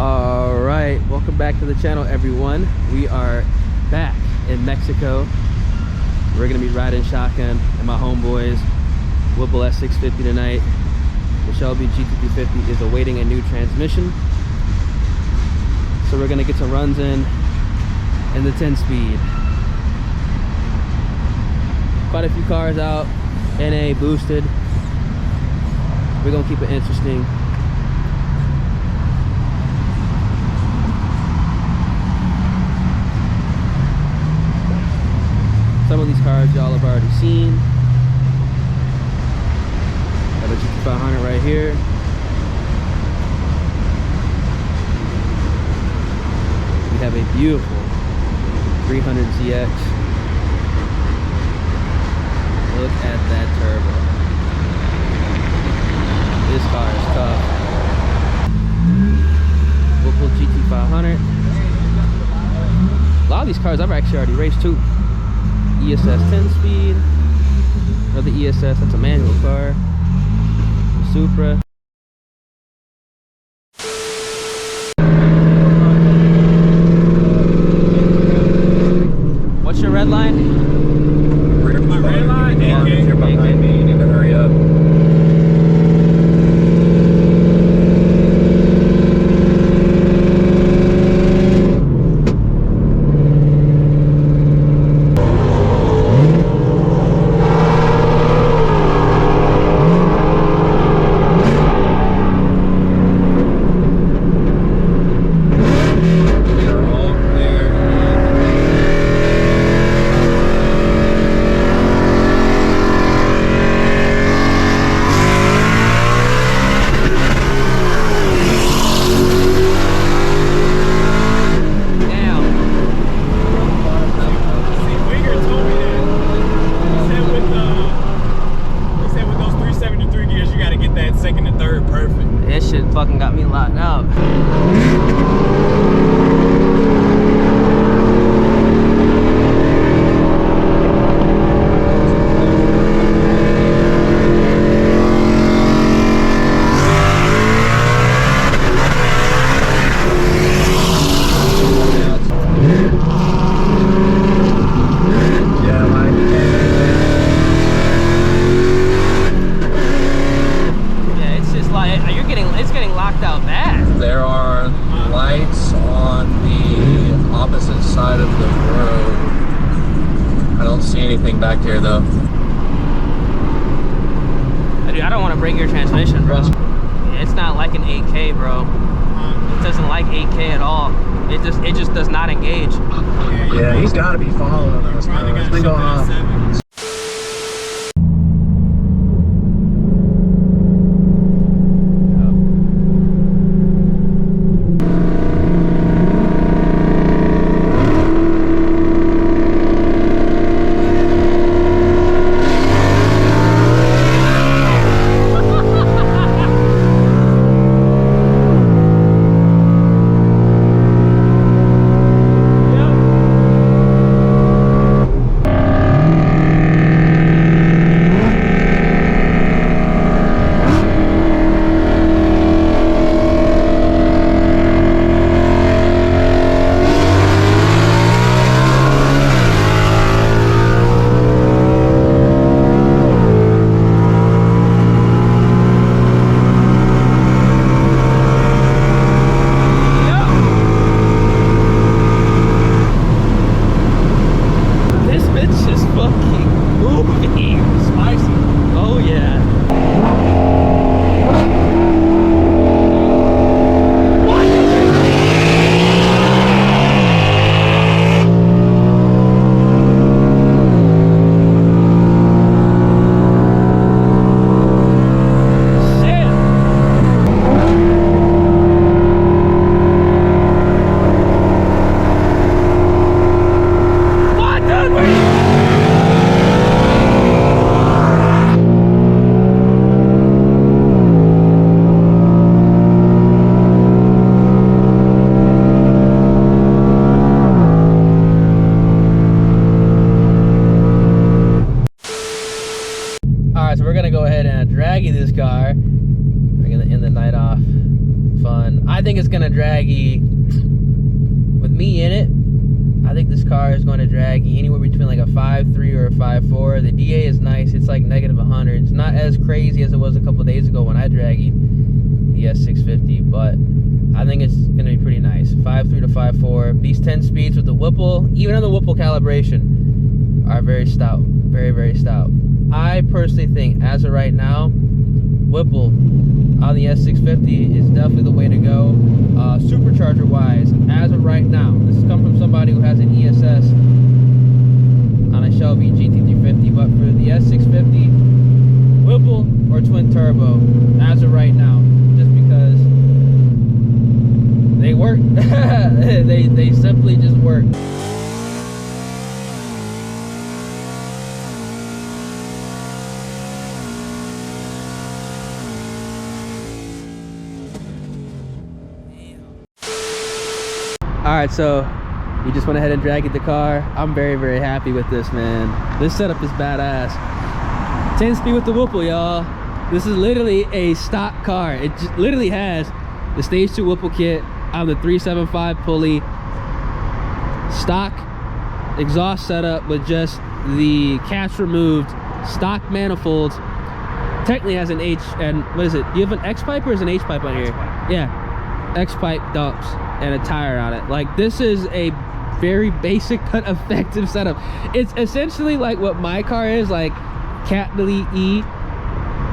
All right, welcome back to the channel, everyone. We are back in Mexico. We're gonna be riding shotgun and my homeboys Whipple S650 tonight. The Shelby GT500 is awaiting a new transmission, so we're gonna get some runs in the 10-speed. Quite a few cars out, NA boosted. We're gonna keep it interesting. Some of these cars y'all have already seen. Got a GT500 right here. We have a beautiful 300ZX. Look at that turbo. This car is tough. Whipple GT500. A lot of these cars I've actually already raced too. ESS 10-speed. Another ESS, that's a manual car. Supra. What's your red line? My red line? Yeah, if you're behind me, you need to hurry up. Fucking got me locked out. It's getting locked out bad. There are lights on the opposite side of the road. I don't see anything back here though. Dude, I don't want to break your transmission, bro. It's not like an 8K, bro. It doesn't like 8K at all. It just does not engage. Yeah, he's got to be following us. It's been going on. to drag you, with me in it, I think this car is going to drag you anywhere between like a 5.3 or a 5.4. The DA is nice. It's like -100. It's not as crazy as it was a couple days ago when I dragged the S650, but I think it's going to be pretty nice. 5.3 to 5.4. These 10 speeds with the Whipple, even on the Whipple calibration, are very stout. Very, very stout. I personally think, as of right now, Whipple on the S650 is definitely the way to go. Supercharger wise, as of right now, this has come from somebody who has an ESS on a Shelby GT500, but for the S650, Whipple or twin turbo, as of right now, just because they work. they simply just work. All right, so we just went ahead and dragged the car. I'm very, very happy with this, man. This setup is badass. 10 speed with the Whipple, y'all. This is literally a stock car. It just literally has the stage 2 Whipple kit on the 375 pulley, stock exhaust setup with just the catch removed, stock manifolds. Technically has an H, and what is it? Do you have an X pipe or is an H pipe on here? Yeah, X pipe dumps and a tire on it. Like, this is a very basic but effective setup. It's essentially like what my car is, like Cat Delete E,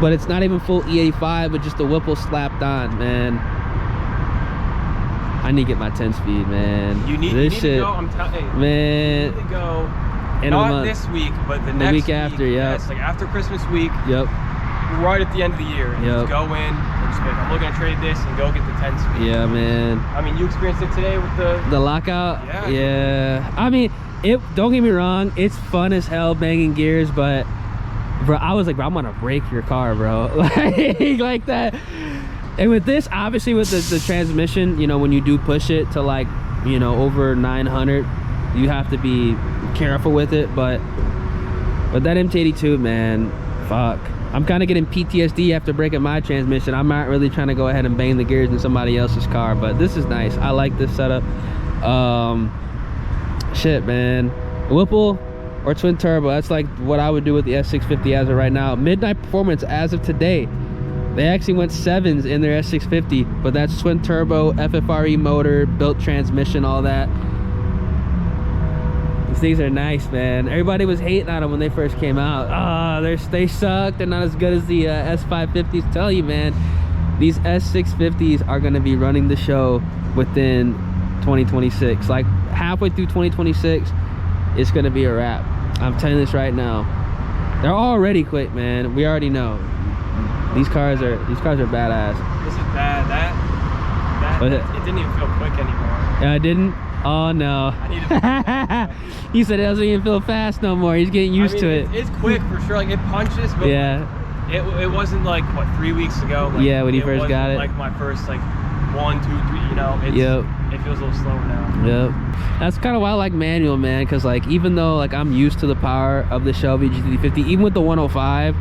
but it's not even full E85 with just the Whipple slapped on, man. I need to get my 10 speed, man. You need to go. I'm telling you, man. You need to go. End not of the month. This week, but the next week after. Yeah, yes, like after Christmas week. Yep. Right at the end of the year. Yep. Just go in and just be like, I'm looking to trade this and go get the 10 speed. Yeah, man. I mean, you experienced it today with the lockout. Yeah. Yeah. I mean, don't get me wrong, it's fun as hell banging gears, but bro, I was like, bro, I'm gonna break your car, bro. like that. And with this, obviously with the transmission, you know, when you do push it to like, you know, over 900, you have to be careful with it. But that MT82, man, fuck. I'm kind of getting PTSD after breaking my transmission. I'm not really trying to go ahead and bang the gears in somebody else's car, but this is nice. I like this setup. Shit, man. Whipple or twin turbo, that's like what I would do with the S650 as of right now. Midnight Performance, as of today, they actually went 7s in their S650, but that's twin turbo, FFRE motor, built transmission, all that. These things are nice, man. Everybody was hating on them when they first came out. They suck. They're not as good as the S550s. Tell you, man, these S650s are going to be running the show within 2026. Like halfway through 2026, it's going to be a wrap. I'm telling you this right now. They're already quick, man. We already know. These cars are badass. This is bad. It didn't even feel quick anymore. Yeah, it didn't. Oh no. I need to He said it doesn't even feel fast no more. He's getting used to it. It's quick for sure. Like, it punches, but yeah, it wasn't like, what, 3 weeks ago? Like, yeah, when he first got it. Like my first like 1, 2, 3. You know. Yep. It feels a little slower now. Yep. That's kind of why I like manual, man. Because like, even though like I'm used to the power of the Shelby GT500, even with the 105.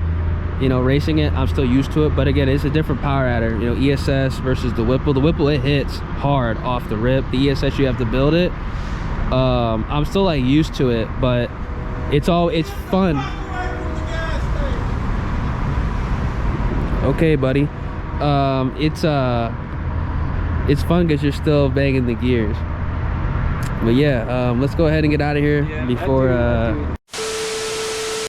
You know, racing it, I'm still used to it, but again, it's a different power adder. You know, ESS versus the Whipple. The Whipple, it hits hard off the rip. The ESS, you have to build it. I'm still like used to it, but it's fun. Okay, buddy. It's fun because you're still banging the gears. But yeah, let's go ahead and get out of here before.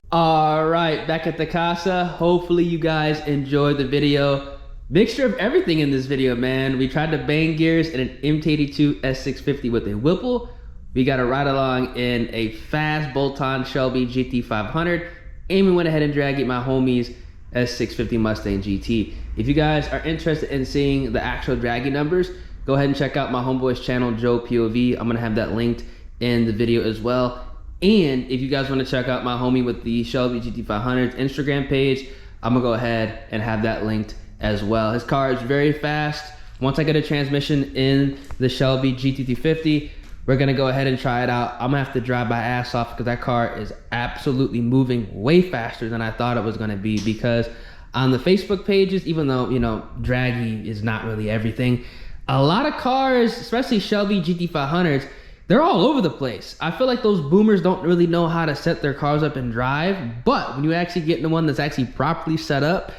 All right, back at the casa. Hopefully you guys enjoyed the video. Mixture of everything in this video, man. We tried to bang gears in an MT82 S650 with a Whipple. We got a ride along in a fast bolt-on Shelby GT500, and we went ahead and dragged my homies S650 Mustang GT. If you guys are interested in seeing the actual dragging numbers, go ahead and check out my homeboy's channel, Joe POV. I'm gonna have that linked in the video as well. And if you guys want to check out my homie with the Shelby GT500's Instagram page, I'm gonna go ahead and have that linked as well. His car is very fast. Once I get a transmission in the Shelby GT500, we're gonna go ahead and try it out. I'm gonna have to drive my ass off because that car is absolutely moving way faster than I thought it was gonna be. Because on the Facebook pages, even though, you know, draggy is not really everything, a lot of cars, especially Shelby GT500s, they're all over the place. I feel like those boomers don't really know how to set their cars up and drive, but when you actually get into one that's actually properly set up,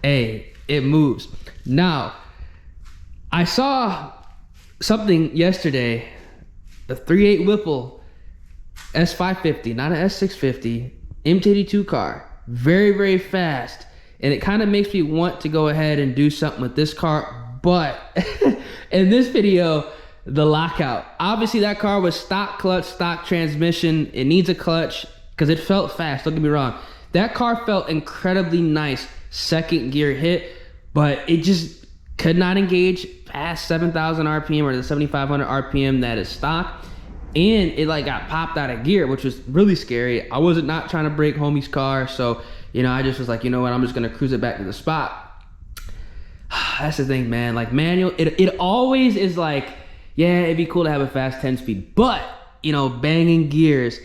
hey, it moves. Now, I saw something yesterday, the 3.8 Whipple S550, not an S650, MT82 car, very, very fast. And it kind of makes me want to go ahead and do something with this car, but in this video, the lockout. Obviously that car was stock clutch, stock transmission. It needs a clutch because it felt fast, don't get me wrong. That car felt incredibly nice, second gear hit, but it just could not engage past 7,000 RPM or the 7,500 RPM that is stock. And it like got popped out of gear, which was really scary. I wasn't not trying to break homie's car, so you know, I just was like, you know what, I'm just gonna cruise it back to the spot. That's the thing, man. Like manual, it always is like, yeah, it'd be cool to have a fast 10-speed, but you know, banging gears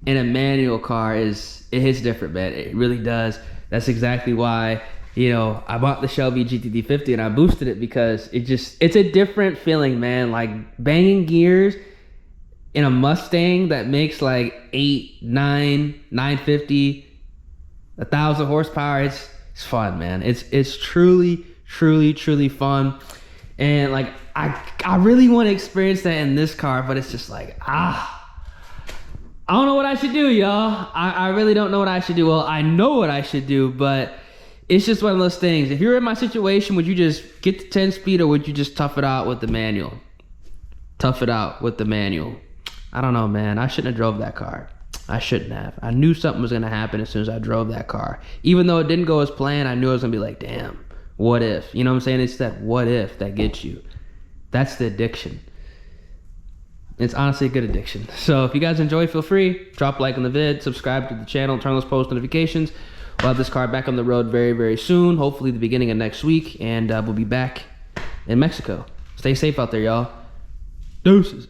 in a manual car it hits different, man. It really does. That's exactly why, you know, I bought the Shelby GT500 and I boosted it because it's a different feeling, man. Like banging gears in a Mustang that makes like 950, 1,000 horsepower, it's fun, man. It's truly fun. And like I really want to experience that in this car, but it's just like, I don't know what I should do, y'all. I really don't know what I should do. Well, I know what I should do, but it's just one of those things. If you're in my situation, would you just get the 10-speed or would you just tough it out with the manual? Tough it out with the manual. I don't know, man. I shouldn't have drove that car. I shouldn't have. I knew something was going to happen as soon as I drove that car. Even though it didn't go as planned, I knew I was going to be like, damn, what if? You know what I'm saying? It's that what if that gets you. That's the addiction. It's honestly a good addiction. So if you guys enjoy, feel free. Drop a like on the vid, subscribe to the channel, turn those post notifications. We'll have this car back on the road very, very soon. Hopefully the beginning of next week. And we'll be back in Mexico. Stay safe out there, y'all. Deuces.